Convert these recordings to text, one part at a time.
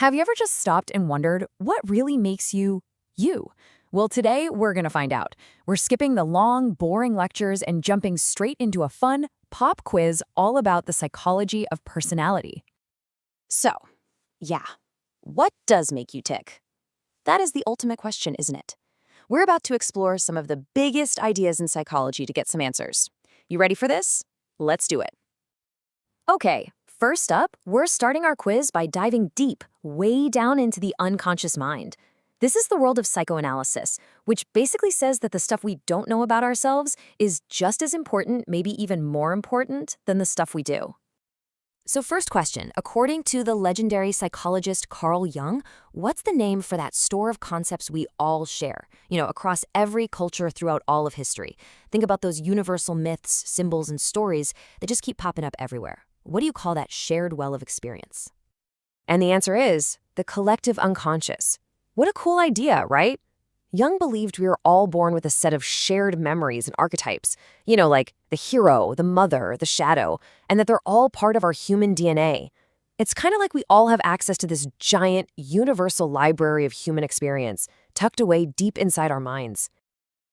Have you ever just stopped and wondered what really makes you, you? Well, today we're going to find out. We're skipping the long, boring lectures and jumping straight into a fun, pop quiz all about the psychology of personality. So, yeah, what does make you tick? That is the ultimate question, isn't it? We're about to explore some of the biggest ideas in psychology to get some answers. You ready for this? Let's do it. Okay, first up, we're starting our quiz by diving deep, way down into the unconscious mind. This is the world of psychoanalysis, which basically says that the stuff we don't know about ourselves is just as important, maybe even more important, than the stuff we do. So first question, according to the legendary psychologist Carl Jung, what's the name for that store of concepts we all share, across every culture throughout all of history? Think about those universal myths, symbols, and stories that just keep popping up everywhere. What do you call that shared well of experience? And the answer is the collective unconscious. What a cool idea, right? Jung believed we were all born with a set of shared memories and archetypes, like the hero, the mother, the shadow, and that they're all part of our human DNA. It's kind of like we all have access to this giant, universal library of human experience, tucked away deep inside our minds.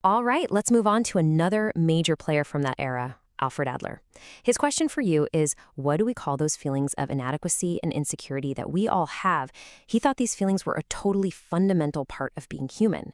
All right, let's move on to another major player from that era, Alfred Adler. His question for you is, what do we call those feelings of inadequacy and insecurity that we all have? He thought these feelings were a totally fundamental part of being human.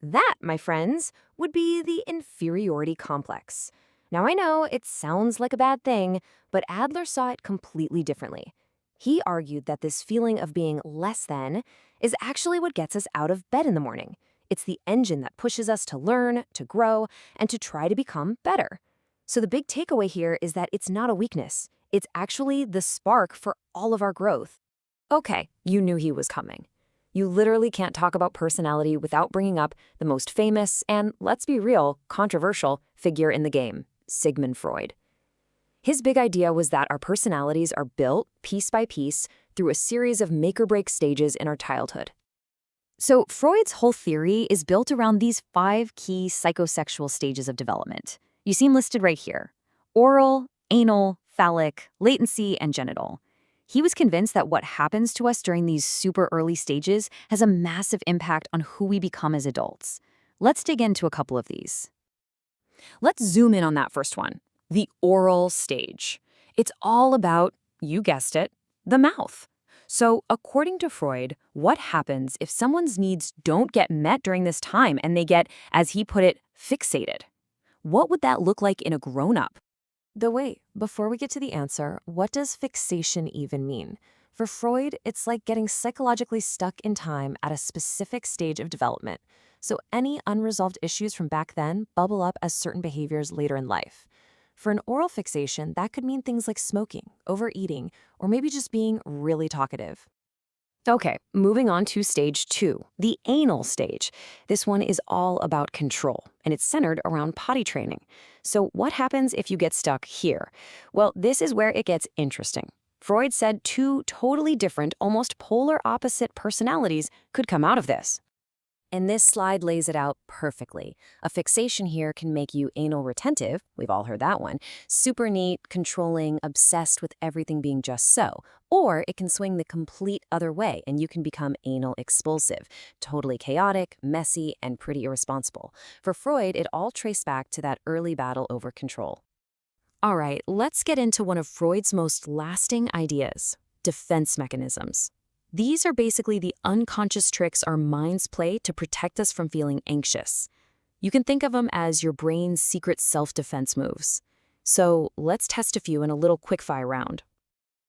That, my friends, would be the inferiority complex. Now, I know it sounds like a bad thing, but Adler saw it completely differently. He argued that this feeling of being less than is actually what gets us out of bed in the morning. It's the engine that pushes us to learn, to grow, and to try to become better. So the big takeaway here is that it's not a weakness. It's actually the spark for all of our growth. Okay, you knew he was coming. You literally can't talk about personality without bringing up the most famous and, let's be real, controversial figure in the game, Sigmund Freud. His big idea was that our personalities are built, piece by piece, through a series of make-or-break stages in our childhood. So Freud's whole theory is built around these 5 key psychosexual stages of development. You see them listed right here: oral, anal, phallic, latency, and genital. He was convinced that what happens to us during these super early stages has a massive impact on who we become as adults. Let's dig into a couple of these. Let's zoom in on that first one, the oral stage. It's all about, you guessed it, the mouth. So according to Freud, what happens if someone's needs don't get met during this time and they get, as he put it, fixated? What would that look like in a grown-up? But wait, before we get to the answer, what does fixation even mean? For Freud, it's like getting psychologically stuck in time at a specific stage of development. So any unresolved issues from back then bubble up as certain behaviors later in life. For an oral fixation, that could mean things like smoking, overeating, or maybe just being really talkative. Okay, moving on to stage 2, the anal stage. This one is all about control, and it's centered around potty training. So what happens if you get stuck here? Well, this is where it gets interesting. Freud said 2 totally different, almost polar opposite personalities could come out of this. And this slide lays it out perfectly. A fixation here can make you anal retentive, we've all heard that one, super neat, controlling, obsessed with everything being just so. Or it can swing the complete other way and you can become anal expulsive, totally chaotic, messy, and pretty irresponsible. For Freud, it all traced back to that early battle over control. All right, let's get into one of Freud's most lasting ideas, defense mechanisms. These are basically the unconscious tricks our minds play to protect us from feeling anxious. You can think of them as your brain's secret self-defense moves. So let's test a few in a little quickfire round.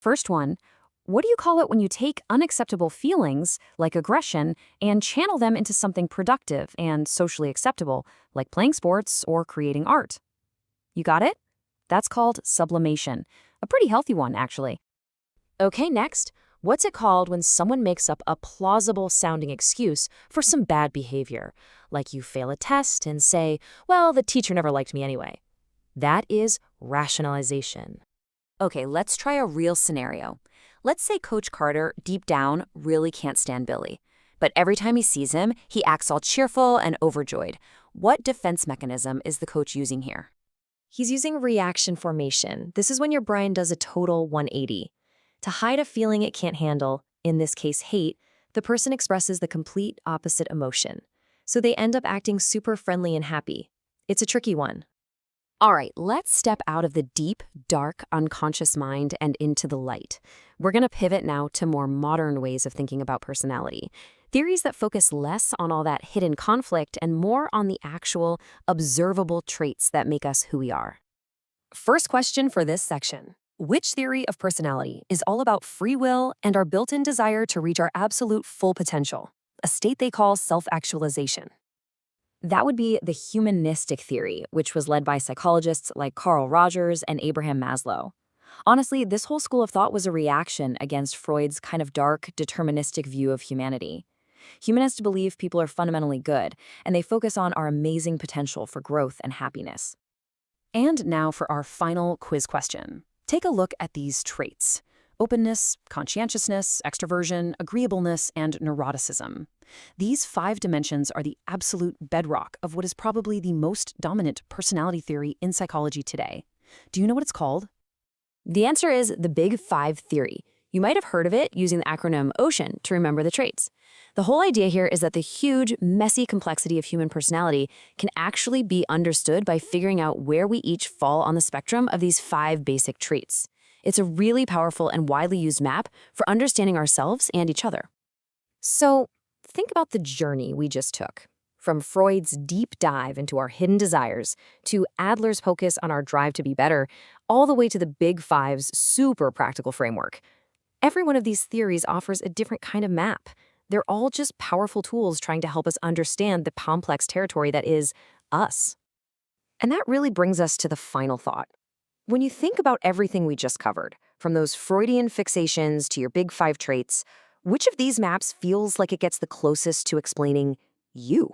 First one, what do you call it when you take unacceptable feelings, like aggression, and channel them into something productive and socially acceptable, like playing sports or creating art? You got it? That's called sublimation. A pretty healthy one, actually. Okay, next. What's it called when someone makes up a plausible-sounding excuse for some bad behavior? Like you fail a test and say, well, the teacher never liked me anyway. That is rationalization. Okay, let's try a real scenario. Let's say Coach Carter, deep down, really can't stand Billy. But every time he sees him, he acts all cheerful and overjoyed. What defense mechanism is the coach using here? He's using reaction formation. This is when your brain does a total 180. To hide a feeling it can't handle, in this case hate, the person expresses the complete opposite emotion. So they end up acting super friendly and happy. It's a tricky one. All right, let's step out of the deep, dark, unconscious mind and into the light. We're going to pivot now to more modern ways of thinking about personality. Theories that focus less on all that hidden conflict and more on the actual, observable traits that make us who we are. First question for this section. Which theory of personality is all about free will and our built-in desire to reach our absolute full potential, a state they call self-actualization? That would be the humanistic theory, which was led by psychologists like Carl Rogers and Abraham Maslow. Honestly, this whole school of thought was a reaction against Freud's kind of dark, deterministic view of humanity. Humanists believe people are fundamentally good, and they focus on our amazing potential for growth and happiness. And now for our final quiz question. Take a look at these traits: openness, conscientiousness, extroversion, agreeableness, and neuroticism. These 5 dimensions are the absolute bedrock of what is probably the most dominant personality theory in psychology today. Do you know what it's called? The answer is the Big Five theory. You might have heard of it using the acronym OCEAN to remember the traits. The whole idea here is that the huge, messy complexity of human personality can actually be understood by figuring out where we each fall on the spectrum of these 5 basic traits. It's a really powerful and widely used map for understanding ourselves and each other. So, think about the journey we just took. From Freud's deep dive into our hidden desires, to Adler's focus on our drive to be better, all the way to the Big Five's super practical framework. Every one of these theories offers a different kind of map. They're all just powerful tools trying to help us understand the complex territory that is us. And that really brings us to the final thought. When you think about everything we just covered, from those Freudian fixations to your Big Five traits, which of these maps feels like it gets the closest to explaining you?